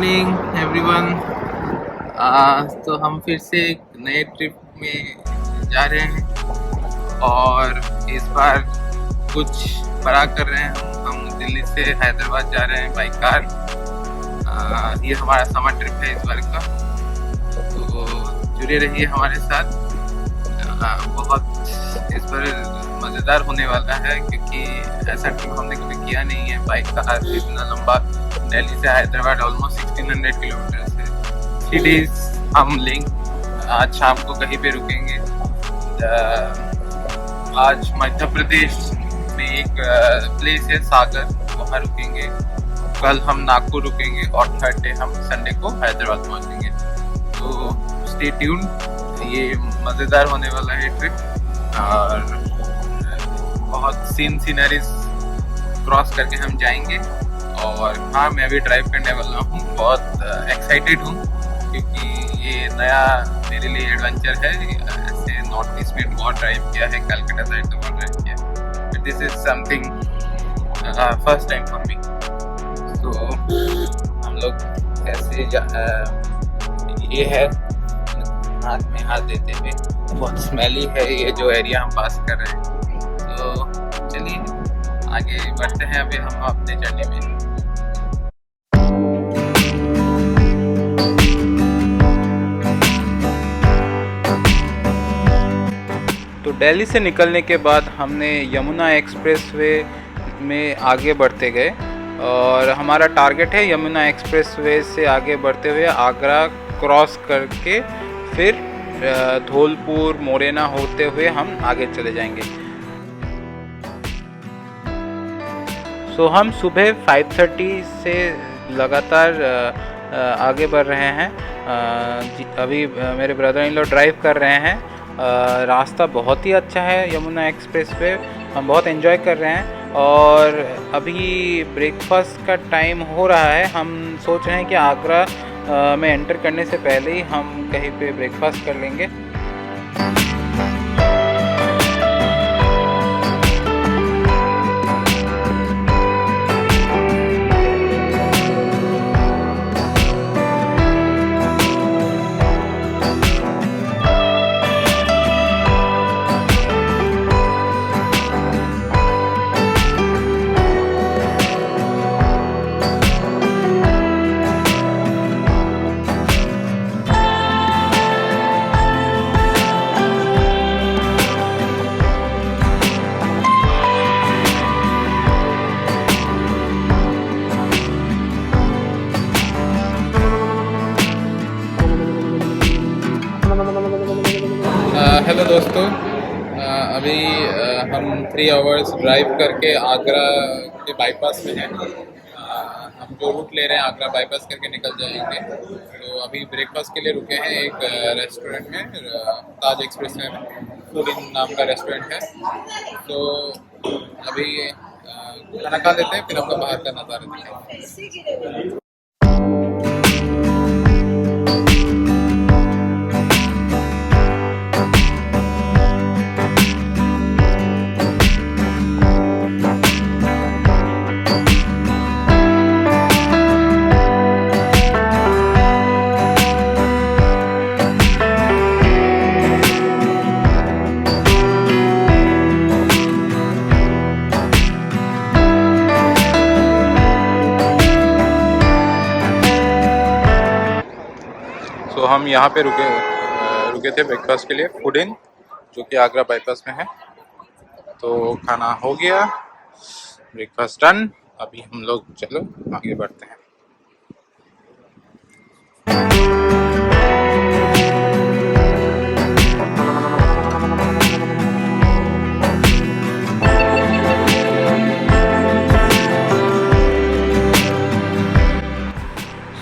Morning everyone. तो हम फिर से एक नए ट्रिप में जा रहे हैं और इस बार कुछ बड़ा कर रहे हैं। हम दिल्ली से हैदराबाद जा रहे हैं बाई कार। ये हमारा समर ट्रिप है इस बार का, तो जुड़े रहिए हमारे साथ। बहुत इस बार मज़ेदार होने वाला है क्योंकि ऐसा ट्रिप हमने कभी किया नहीं है। बाइक कार इतना लंबा, दिल्ली से हैदराबाद ऑलमोस्ट 1600 किलोमीटर है। 3 डेज हम लेंगे। आज शाम को कहीं पे रुकेंगे। आज मध्य प्रदेश में एक प्लेस है सागर, वहाँ रुकेंगे। कल हम नागपुर रुकेंगे और थर्ड डे हम संडे को हैदराबाद पहुँचेंगे। तो स्टे ट्यून्ड, ये मज़ेदार होने वाला है ट्रिप और बहुत सीनरीज क्रॉस करके हम जाएंगे। और हाँ, मैं भी ड्राइव करने वाला हूँ। बहुत एक्साइटेड हूँ क्योंकि ये नया मेरे लिए एडवेंचर है। ऐसे नॉर्थ ईस्ट में बहुत ड्राइव किया है, कलकत्ता साइड तो बहुत ड्राइव किया, but this is something first time for me. तो हम लोग कैसे ये है, हाथ में हाथ देते हुए, बहुत स्मेली है ये जो एरिया हम पास कर रहे हैं। तो चलिए आगे बढ़ते हैं अभी हम अपने जर्नी में। तो दिल्ली से निकलने के बाद हमने यमुना एक्सप्रेसवे में आगे बढ़ते गए और हमारा टारगेट है यमुना एक्सप्रेसवे से आगे बढ़ते हुए आगरा क्रॉस करके फिर धौलपुर मोरेना होते हुए हम आगे चले जाएंगे। सो हम सुबह 5:30 से लगातार आगे बढ़ रहे हैं। अभी मेरे ब्रदर इन लॉ ड्राइव कर रहे हैं। रास्ता बहुत ही अच्छा है यमुना एक्सप्रेसवे, हम बहुत एंजॉय कर रहे हैं। और अभी ब्रेकफास्ट का टाइम हो रहा है। हम सोच रहे हैं कि आगरा में एंटर करने से पहले ही हम कहीं पे ब्रेकफास्ट कर लेंगे। हेलो दोस्तों, अभी हम 3 आवर्स ड्राइव करके आगरा के बाईपास में हैं। हम जो रूट ले रहे हैं आगरा बाईपास करके निकल जाएंगे। तो अभी ब्रेकफास्ट के लिए रुके हैं एक रेस्टोरेंट में, ताज एक्सप्रेस में फूड इन नाम का रेस्टोरेंट है। तो अभी खाना खा लेते हैं, फिर आपका बाहर का नज़ारा दिखाएंगे। तो हम यहाँ पे रुके थे ब्रेकफास्ट के लिए, फूड इन, जो कि आगरा बाईपास में है। तो खाना हो गया, ब्रेकफास्ट डन। अभी हम लोग चलो आगे बढ़ते हैं।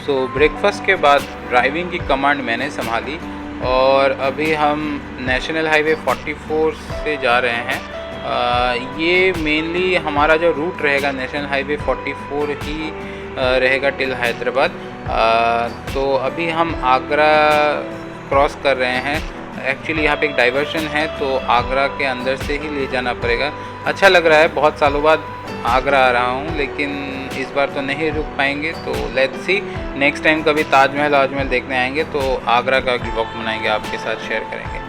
सो ब्रेकफास्ट के बाद ड्राइविंग की कमांड मैंने संभाली और अभी हम नेशनल हाईवे 44 से जा रहे हैं। ये मेनली हमारा जो रूट रहेगा नेशनल हाईवे 44 ही रहेगा टिल हैदराबाद। तो अभी हम आगरा क्रॉस कर रहे हैं। एक्चुअली यहाँ पे एक डाइवर्शन है, तो आगरा के अंदर से ही ले जाना पड़ेगा। अच्छा लग रहा है, बहुत सालों बाद आगरा आ रहा हूँ, लेकिन इस बार तो नहीं रुक पाएंगे। तो लेट्स सी, नेक्स्ट टाइम कभी ताजमहल देखने आएंगे तो आगरा का व्लॉग बनाएंगे, आपके साथ शेयर करेंगे।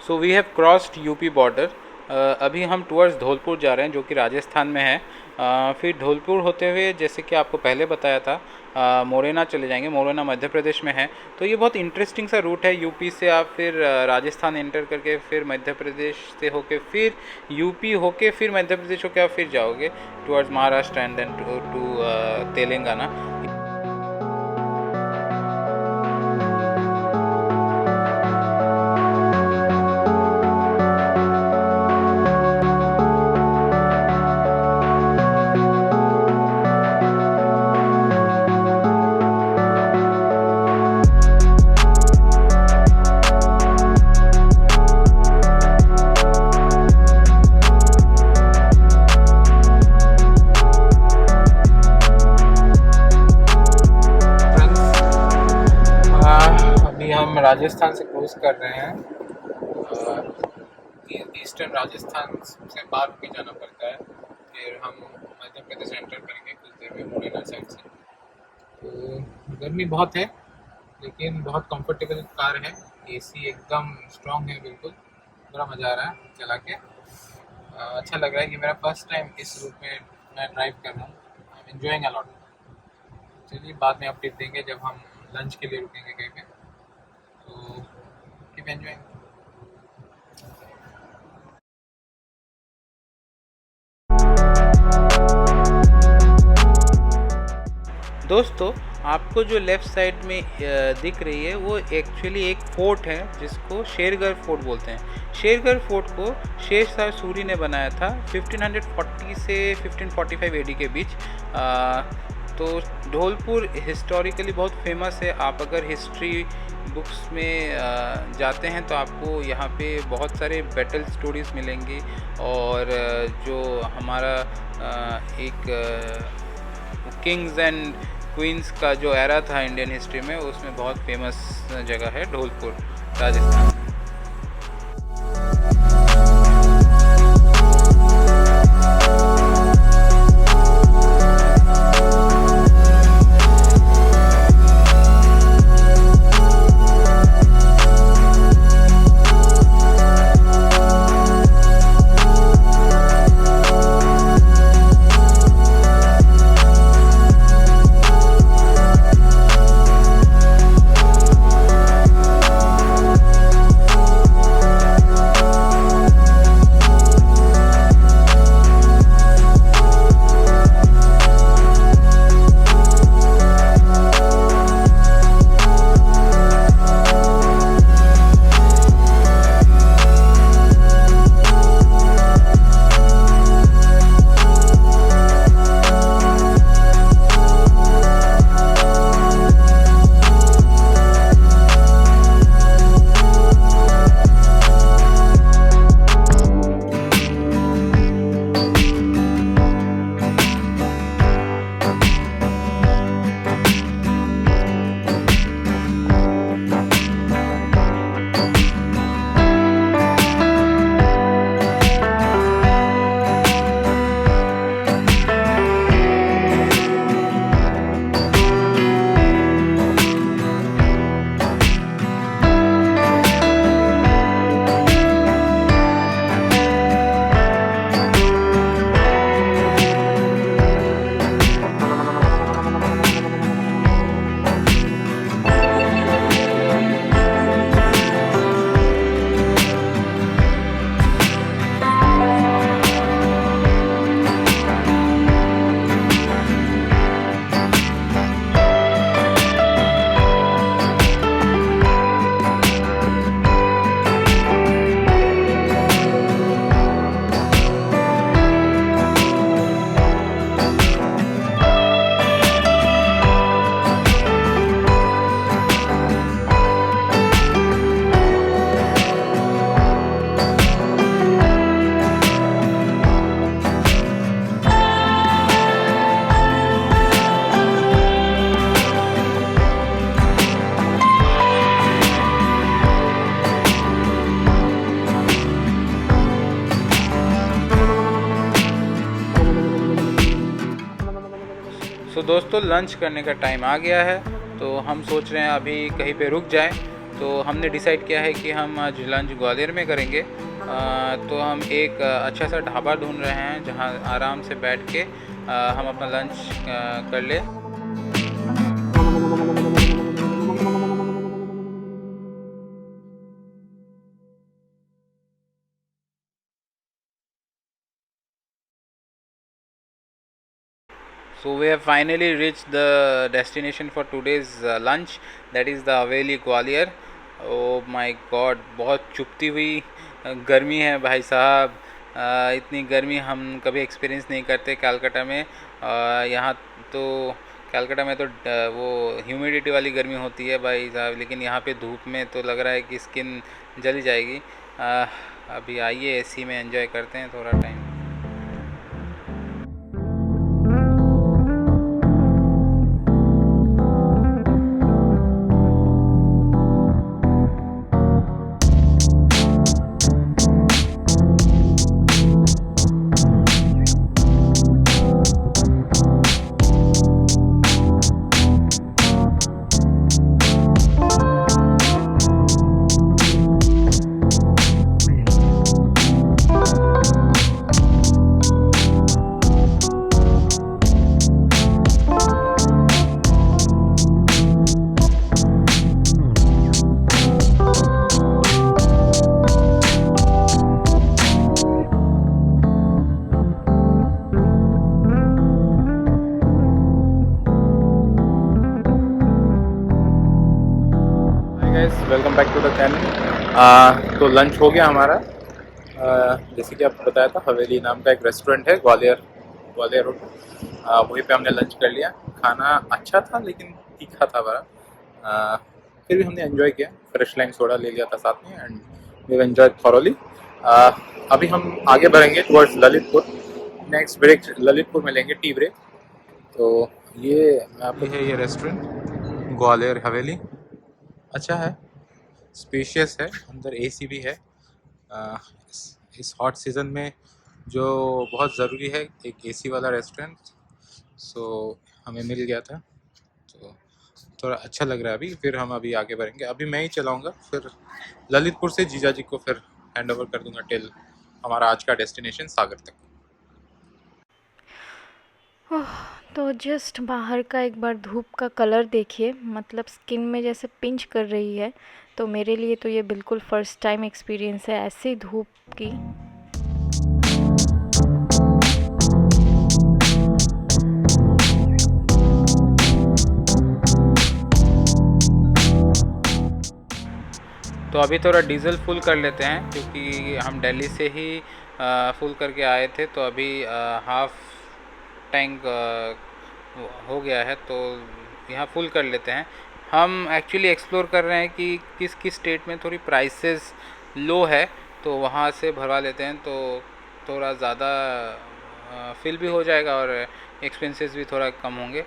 So we have crossed UP border. अभी हम टूवर्ड्स धौलपुर जा रहे हैं, जो कि राजस्थान में है। फिर धौलपुर होते हुए, जैसे कि आपको पहले बताया था, मोरेना चले जाएंगे। मोरेना मध्य प्रदेश में है। तो ये बहुत इंटरेस्टिंग सा रूट है। यूपी से आप फिर राजस्थान एंटर करके, फिर मध्य प्रदेश से होके, फिर यूपी होके, फिर मध्य प्रदेश होके आप फिर जाओगे towards Maharashtra and then to Telangana. हम राजस्थान से क्रॉस कर रहे हैं। ईस्टर्न राजस्थान से पार होकर जाना पड़ता है, फिर हम मध्य प्रदेश एंटर करेंगे कुछ देर में मुरैना साइड से। तो गर्मी बहुत है, लेकिन बहुत कंफर्टेबल कार है। एसी एकदम स्ट्रॉन्ग है, बिल्कुल बड़ा मज़ा आ रहा है चला के। अच्छा लग रहा है कि मेरा फर्स्ट टाइम इस रूट में मैं ड्राइव कर रहा हूँ। I am enjoying a lot. चलिए बाद में अपडेट देंगे जब हम लंच के लिए रुकेंगे कहीं पे। तो कीप एंजॉयिंग। दोस्तों, आपको जो लेफ़्ट साइड में दिख रही है वो एक्चुअली एक फोर्ट है, जिसको शेरगढ़ फोर्ट बोलते हैं। शेरगढ़ फोर्ट को शेरशाह सूरी ने बनाया था 1540 से 1545 एडी के बीच। तो धौलपुर हिस्टोरिकली बहुत फेमस है। आप अगर हिस्ट्री बुक्स में जाते हैं तो आपको यहाँ पे बहुत सारे बैटल स्टोरीज़ मिलेंगी। और जो हमारा एक किंग्स एंड क्वींस का जो एरा था इंडियन हिस्ट्री में, उसमें बहुत फेमस जगह है धौलपुर, राजस्थान। तो दोस्तों लंच करने का टाइम आ गया है, तो हम सोच रहे हैं अभी कहीं पे रुक जाएं। तो हमने डिसाइड किया है कि हम आज लंच ग्वालियर में करेंगे। तो हम एक अच्छा सा ढाबा ढूंढ रहे हैं जहां आराम से बैठ के हम अपना लंच कर ले। So we have finally reached the destination for today's lunch, that is the Haveli Gwalior. Oh my God, बहुत चुभती हुई गर्मी है भाई साहब। इतनी गर्मी हम कभी एक्सपीरियंस नहीं करते कलकत्ता में। यहाँ तो कलकत्ता में तो वो ह्यूमिडिटी वाली गर्मी होती है भाई साहब, लेकिन यहाँ पे धूप में तो लग रहा है कि स्किन जल जाएगी। अभी आइए एसी में एंजॉय करते हैं थोड़ा time. Welcome back to the channel. तो लंच हो गया हमारा। जैसे कि आपको बताया था, हवेली नाम का एक रेस्टोरेंट है ग्वालियर रोड। वहीं पे हमने लंच कर लिया। खाना अच्छा था लेकिन तीखा था बड़ा। फिर भी हमने एंजॉय किया। फ्रेश लाइम सोडा ले लिया था साथ में एंड वी एंजॉय थॉरोली। अभी हम आगे बढ़ेंगे towards Lalitpur. Next break Lalitpur में लेंगे टी ब्रेक। तो ये है ये रेस्टोरेंट ग्वालियर हवेली। अच्छा है, स्पेशियस है, अंदर एसी भी है। इस हॉट सीज़न में जो बहुत ज़रूरी है एक एसी वाला रेस्टोरेंट, सो हमें मिल गया था तो थोड़ा अच्छा लग रहा है। फिर हम अभी आगे बढ़ेंगे। अभी मैं ही चलाऊँगा, फिर ललितपुर से जीजा जी को फिर हैंड ओवर कर दूँगा टिल हमारा आज का डेस्टिनेशन सागर तक। तो जस्ट बाहर का एक बार धूप का कलर देखिए, मतलब स्किन में जैसे पिंच कर रही है। तो मेरे लिए तो ये बिल्कुल फ़र्स्ट टाइम एक्सपीरियंस है ऐसी धूप की। तो अभी थोड़ा डीज़ल फुल कर लेते हैं क्योंकि हम दिल्ली से ही फुल करके आए थे। तो अभी हाफ टैंक हो गया है, तो यहाँ फुल कर लेते हैं। हम एक्चुअली एक्सप्लोर कर रहे हैं कि किस किस स्टेट में थोड़ी प्राइसेस लो है, तो वहाँ से भरवा लेते हैं तो थोड़ा ज़्यादा फिल भी हो जाएगा और एक्सपेंसेस भी थोड़ा कम होंगे।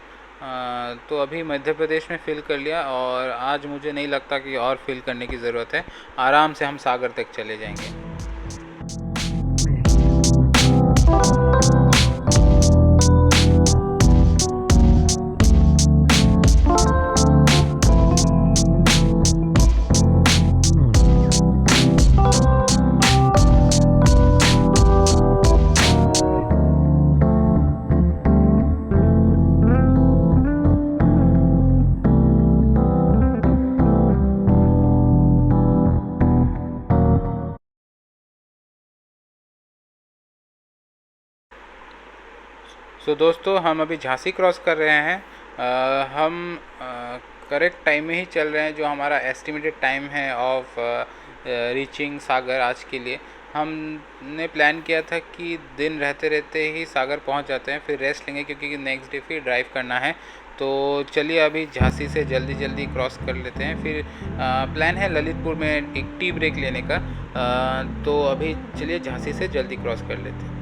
तो अभी मध्य प्रदेश में फ़िल कर लिया और आज मुझे नहीं लगता कि और फिल करने की ज़रूरत है। आराम से हम सागर तक चले जाएंगे। तो दोस्तों हम अभी झांसी क्रॉस कर रहे हैं। हम करेक्ट टाइम में ही चल रहे हैं, जो हमारा एस्टिमेटेड टाइम है ऑफ रीचिंग सागर आज के लिए। हमने प्लान किया था कि दिन रहते रहते ही सागर पहुंच जाते हैं, फिर रेस्ट लेंगे क्योंकि नेक्स्ट डे फिर ड्राइव करना है। तो चलिए अभी झांसी से जल्दी जल्दी क्रॉस कर लेते हैं। फिर प्लान है ललितपुर में एक टी ब्रेक लेने का। तो अभी चलिए झांसी से जल्दी क्रॉस कर लेते हैं।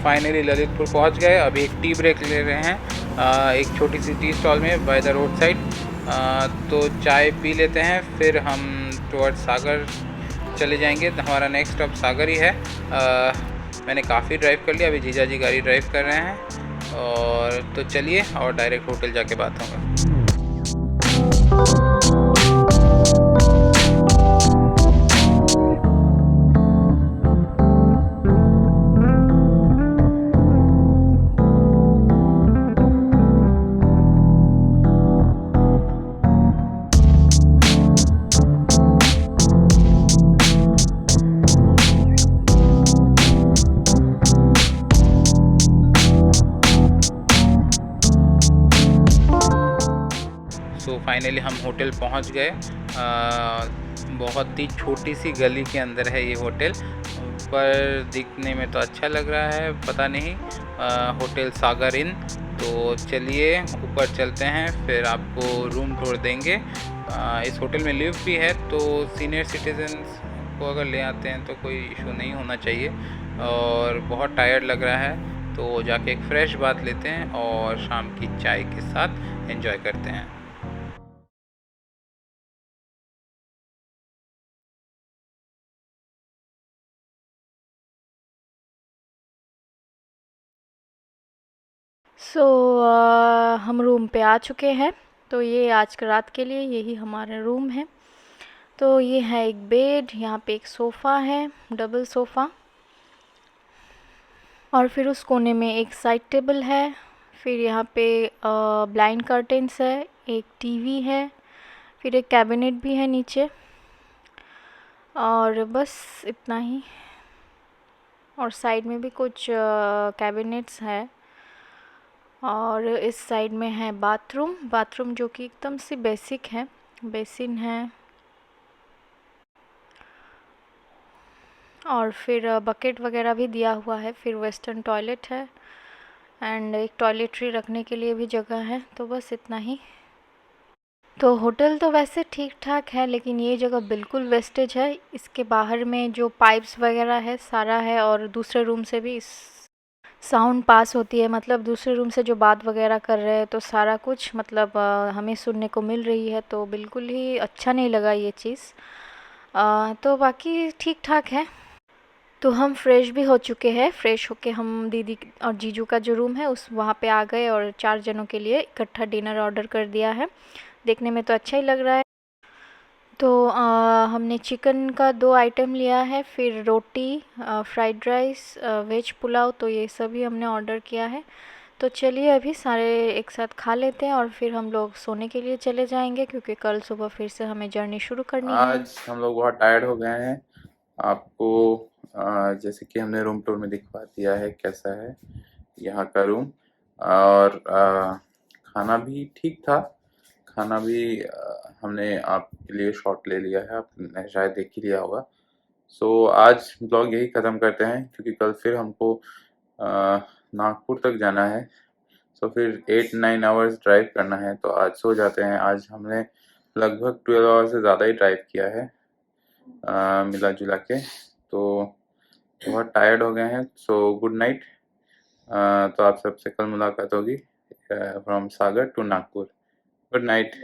फाइनली ललितपुर पहुंच गए। अभी एक टी ब्रेक ले रहे हैं एक छोटी सी टी स्टॉल में बाय द रोड साइड। तो चाय पी लेते हैं, फिर हम टुवर्ड्स सागर चले जाएंगे। हमारा नेक्स्ट स्टॉप सागर ही है। मैंने काफ़ी ड्राइव कर लिया, अभी जीजा जी गाड़ी ड्राइव कर रहे हैं। और तो चलिए और डायरेक्ट होटल जाके बात होगा। तो फाइनली हम होटल पहुंच गए। बहुत ही छोटी सी गली के अंदर है ये होटल, पर दिखने में तो अच्छा लग रहा है। पता नहीं, होटल सागर इन। तो चलिए ऊपर चलते हैं, फिर आपको रूम टूर देंगे। इस होटल में लिफ्ट भी है, तो सीनियर सिटीजन्स को अगर ले आते हैं तो कोई इशू नहीं होना चाहिए। और बहुत टायर्ड लग रहा है, तो जाके एक फ़्रेश बात लेते हैं और शाम की चाय के साथ एंजॉय करते हैं। सो हम रूम पे आ चुके हैं। तो ये आज का रात के लिए यही हमारा रूम है। तो ये है एक बेड, यहाँ पे एक सोफ़ा है, डबल सोफ़ा, और फिर उस कोने में एक साइड टेबल है। फिर यहाँ पे ब्लाइंड कर्टेन्स है, एक टीवी है, फिर एक कैबिनेट भी है नीचे, और बस इतना ही। और साइड में भी कुछ कैबिनेट्स है। और इस साइड में है बाथरूम जो कि एकदम से बेसिक है, बेसिन है, और फिर बकेट वगैरह भी दिया हुआ है। फिर वेस्टर्न टॉयलेट है एंड एक टॉयलेटरी रखने के लिए भी जगह है। तो बस इतना ही। तो होटल तो वैसे ठीक ठाक है, लेकिन ये जगह बिल्कुल वेस्टेज है। इसके बाहर में जो पाइप्स वगैरह है सारा है, और दूसरे रूम से भी साउंड पास होती है, मतलब दूसरे रूम से जो बात वगैरह कर रहे हैं तो सारा कुछ मतलब हमें सुनने को मिल रही है। तो बिल्कुल ही अच्छा नहीं लगा ये चीज़। तो बाकी ठीक ठाक है। तो हम फ्रेश भी हो चुके हैं। फ्रेश होके हम दीदी और जीजू का जो रूम है उस वहाँ पे आ गए, और 4 जनों के लिए इकट्ठा डिनर ऑर्डर कर दिया है। देखने में तो अच्छा ही लग रहा है। तो हमने चिकन का 2 आइटम लिया है, फिर रोटी, फ्राइड राइस, वेज पुलाव, तो ये सभी हमने ऑर्डर किया है। तो चलिए अभी सारे एक साथ खा लेते हैं, और फिर हम लोग सोने के लिए चले जाएंगे, क्योंकि कल सुबह फिर से हमें जर्नी शुरू करनी है। आज हम लोग बहुत टायर्ड हो गए हैं। आपको जैसे कि हमने रूम टूर में दिखवा दिया है कैसा है यहाँ का रूम। और खाना भी ठीक था। खाना भी हमने आपके लिए शॉट ले लिया है, आपने शायद देख ही लिया होगा। सो आज ब्लॉग यही ख़त्म करते हैं, क्योंकि कल फिर हमको नागपुर तक जाना है। सो फिर 8-9 आवर्स ड्राइव करना है, तो आज सो जाते हैं। आज हमने लगभग 12 आवर्स से ज़्यादा ही ड्राइव किया है मिला जुला के। तो बहुत टायर्ड हो गए हैं। So good night. तो आप सबसे कल मुलाकात होगी from Sagar to Nagpur. Good night.